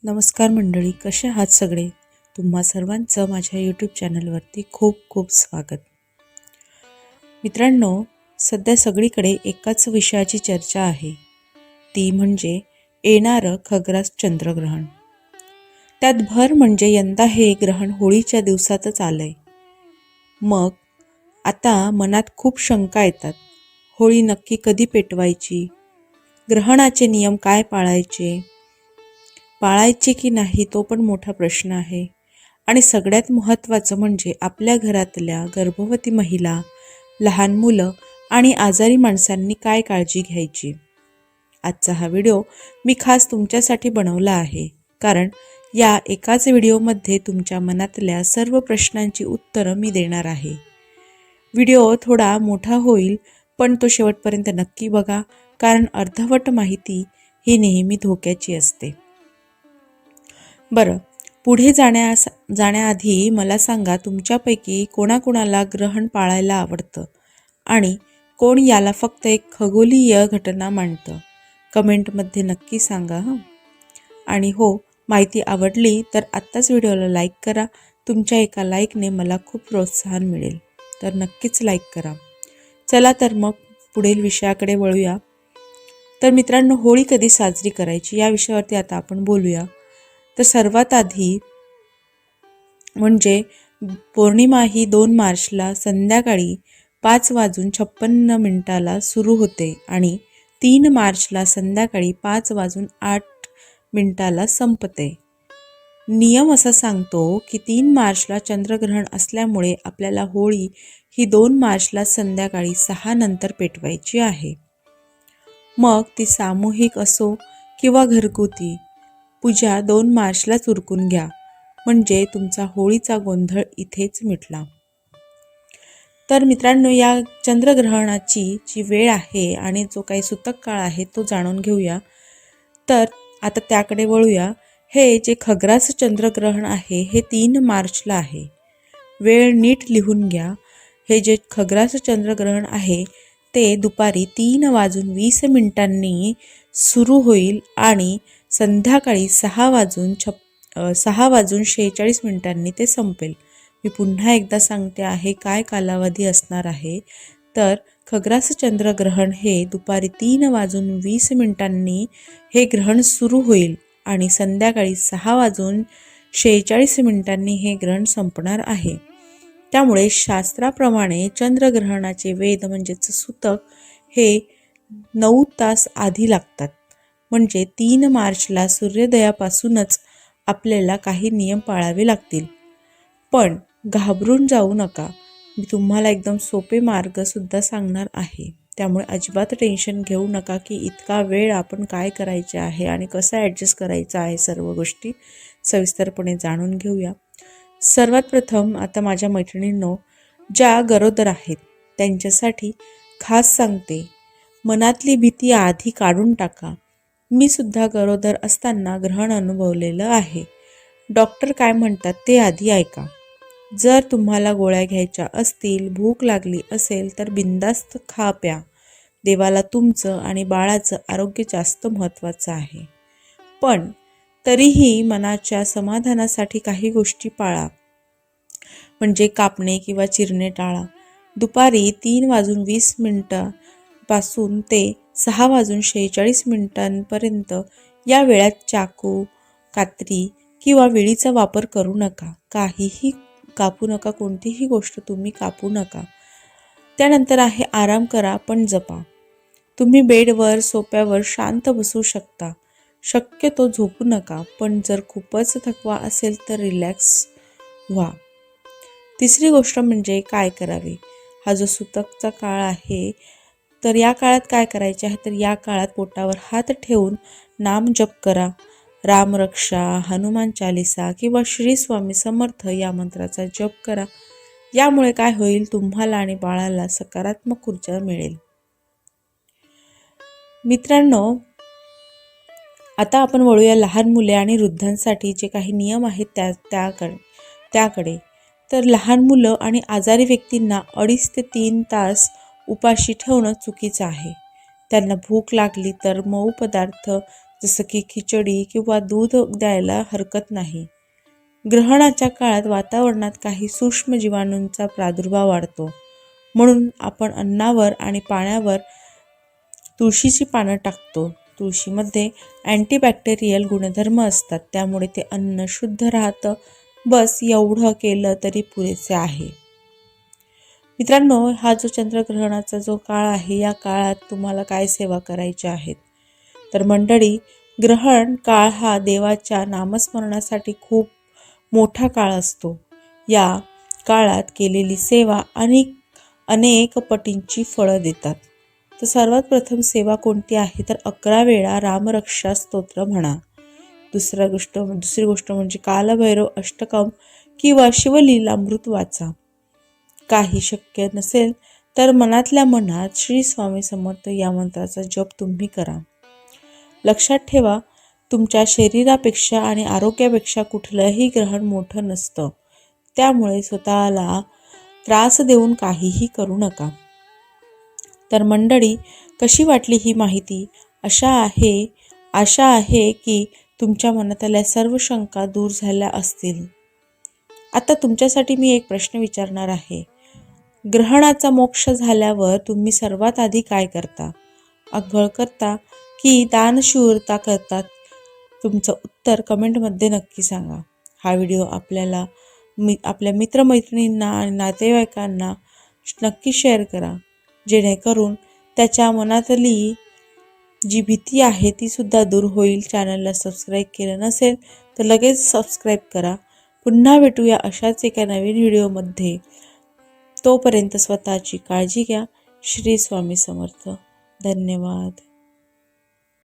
नमस्कार मंडळी, कसे आहात सगळे? तुम्हा सर्वांचं माझ्या यूट्यूब चॅनलवरती खूप खूप स्वागत. मित्रांनो, सध्या सगळीकडे एकाच विषयाची चर्चा आहे, ती म्हणजे येणारं खग्रास चंद्रग्रहण. त्यात भर म्हणजे यंदा हे ग्रहण होळीच्या दिवसातच आलंय. मग आता मनात खूप शंका येतात. होळी नक्की कधी पेटवायची? ग्रहणाचे नियम काय पाळायचे की नाही तो पण मोठा प्रश्न आहे. आणि सगळ्यात महत्त्वाचं म्हणजे आपल्या घरातल्या गर्भवती महिला, लहान मुलं आणि आजारी माणसांनी काय काळजी घ्यायची. आजचा हा व्हिडिओ मी खास तुमच्यासाठी बनवला आहे, कारण या एकाच व्हिडिओमध्ये तुमच्या मनातल्या सर्व प्रश्नांची उत्तरं मी देणार आहे. व्हिडिओ थोडा मोठा होईल, पण तो शेवटपर्यंत नक्की बघा, कारण अर्धवट माहिती ही नेहमी धोक्याची असते. बरं, पुढे जाण्याआधी मला सांगा, तुमच्यापैकी कोणाकोणाला ग्रहण पाळायला आवडतं आणि कोण याला फक्त एक खगोलीय घटना मानतं? कमेंटमध्ये नक्की सांगा हं. आणि हो, माहिती आवडली तर आत्ताच व्हिडिओला लाईक करा. तुमच्या एका लाईकने मला खूप प्रोत्साहन मिळेल, तर नक्कीच लाईक करा. चला तर मग पुढील विषयाकडे वळूया. तर मित्रांनो, होळी कधी साजरी करायची या विषयावरती आता आपण बोलूया. तर सर्वात आधी म्हणजे पौर्णिमा ही 2 मार्चला संध्याकाळी 5:56 सुरू होते आणि 3 मार्चला संध्याकाळी 5:08 संपते. नियम असा सांगतो की 3 मार्चला चंद्रग्रहण असल्यामुळे आपल्याला होळी ही 2 मार्चला संध्याकाळी 6 नंतर पेटवायची आहे. मग ती सामूहिक असो किंवा घरगुती, पूजा 2 मार्चलाच उरकून घ्या, म्हणजे तुमचा होळीचा गोंधळ इथेच मिटला. तर मित्रांनो, या चंद्रग्रहणाची जी वेळ आहे आणि जो काही सूतक काळ आहे तो जाणून घेऊया. तर आता त्याकडे वळूया. हे जे खग्रास चंद्रग्रहण आहे हे 3 मार्चला आहे. वेळ नीट लिहून घ्या. हे जे खग्रास चंद्रग्रहण आहे ते दुपारी 3:20 सुरू होईल आणि संध्याकाळी 6:46 ते संपेल. मी पुन्हा एकदा सांगते आहे काय कालावधी असणार आहे. तर खग्रास चंद्रग्रहण हे दुपारी 3:20 हे ग्रहण सुरू होईल आणि संध्याकाळी 6:46 हे ग्रहण संपणार आहे. त्यामुळे शास्त्राप्रमाणे चंद्रग्रहणाचे वेध म्हणजेच सूतक हे 9 तास आधी लागतात. म्हणजे 3 मार्चला सूर्योदयापासूनच आपल्याला काही नियम पाळावे लागतील. पण घाबरून जाऊ नका, मी तुम्हाला एकदम सोपे मार्गसुद्धा सांगणार आहे. त्यामुळे अजिबात टेन्शन घेऊ नका की इतका वेळ आपण काय करायचे आहे आणि कसं ॲडजस्ट करायचं आहे. सर्व गोष्टी सविस्तरपणे जाणून घेऊया. सर्वात प्रथम आता माझ्या मैत्रिणींनो, ज्या गरोदर आहेत त्यांच्यासाठी खास सांगते, मनातली भीती आधी काढून टाका. मी सुद्धा गरोदर असताना ग्रहण अनुभवलेलं आहे. डॉक्टर काय म्हणतात ते आधी ऐका. जर तुम्हाला गोळ्या घ्यायच्या असतील, भूक लागली असेल तर बिनधास्त खा प्या. देवाला तुमचं आणि बाळाचं आरोग्य जास्त महत्त्वाचं आहे. पण तरीही मनाच्या समाधानासाठी काही गोष्टी पाळा. म्हणजे कापणे किंवा चिरणे टाळा. दुपारी 3:20 पासून ते 6:46 या वेळात चाकू, कात्री किंवा विळीचा वापर करू नका. काहीही कापू नका, कोणतीही गोष्ट तुम्ही कापू नका. त्यानंतर आहे आराम करा पण जपा. तुम्ही बेडवर, सोफ्यावर शांत बसू शकता. शक्यतो झोपू नका, पण जर खूपच थकवा असेल तर रिलॅक्स व्हा. तिसरी गोष्ट म्हणजे काय करावे. हा जो सूतकचा काळ आहे, तर या काळात काय करायचे आहे, तर या काळात पोटावर हात ठेवून नाम जप करा. रामरक्षा, हनुमान चालिसा किंवा श्री स्वामी समर्थ या मंत्राचा जप करा. यामुळे काय होईल, तुम्हाला आणि बाळाला सकारात्मक ऊर्जा मिळेल. मित्रांनो, आता आपण वळूया लहान मुले आणि वृद्धांसाठी जे काही नियम आहेत त्याकडे. तर लहान मुलं आणि आजारी व्यक्तींना 2.5 ते 3 तास उपाशी ठेवणं चुकीचं आहे. त्यांना भूक लागली तर मऊ पदार्थ जसं की खिचडी किंवा दूध द्यायला हरकत नाही. ग्रहणाच्या काळात वातावरणात काही सूक्ष्म जीवाणूंचा प्रादुर्भाव वाढतो, म्हणून आपण अन्नावर आणि पाण्यावर तुळशीची पानं टाकतो. तुळशीमध्ये अँटीबॅक्टेरियल गुणधर्म असतात, त्यामुळे ते अन्न शुद्ध राहतं. बस एवढं केलं तरी पुरेसे आहे. मित्रांनो, हा जो चंद्रग्रहणाचा जो काळ आहे, या काळात तुम्हाला काय सेवा करायच्या आहेत? तर मंडळी, ग्रहण काळ हा देवाच्या नामस्मरणासाठी खूप मोठा काळ असतो. या काळात केलेली सेवा अनेक पटींची फळं देतात. तर सर्वात प्रथम सेवा कोणती आहे? तर 11 वेळा रामरक्षा स्तोत्र म्हणा. दुसरी गोष्ट म्हणजे कालभैरव अष्टकम किंवा शिवलीलामृत वाचा. काही शक्य नसेल तर मनातल्या मनात श्री स्वामी समर्थ या मंत्राचा जप तुम्ही करा. लक्षात ठेवा, तुमच्या शरीरापेक्षा आणि आरोग्यापेक्षा कुठलंही ग्रहण मोठं नसतं. त्यामुळे स्वतःला त्रास देऊन काहीही करू नका. तर मंडळी, कशी वाटली ही माहिती? आशा आहे की तुमच्या मनातल्या सर्व शंका दूर झाल्या असतील. आता तुमच्यासाठी मी एक प्रश्न विचारणार आहे. ग्रहणाचा मोक्ष झाल्यावर तुम्ही सर्वात आधी काय करता? आंघोळ करता की दानशूरता करतात? तुमचं उत्तर कमेंटमध्ये नक्की सांगा. हा व्हिडिओ आपल्या मित्रमैत्रिणींना आणि नातेवाईकांना नक्की शेअर करा, जेणेकरून त्याच्या मनातली जी भीती आहे ती सुद्धा दूर होईल. चॅनलला सबस्क्राईब केलं नसेल तर लगेच सबस्क्राईब करा. पुन्हा भेटूया अशाच एका नवीन व्हिडिओमध्ये. तोपर्यंत स्वतःची काळजी घ्या. श्री स्वामी समर्थ. धन्यवाद.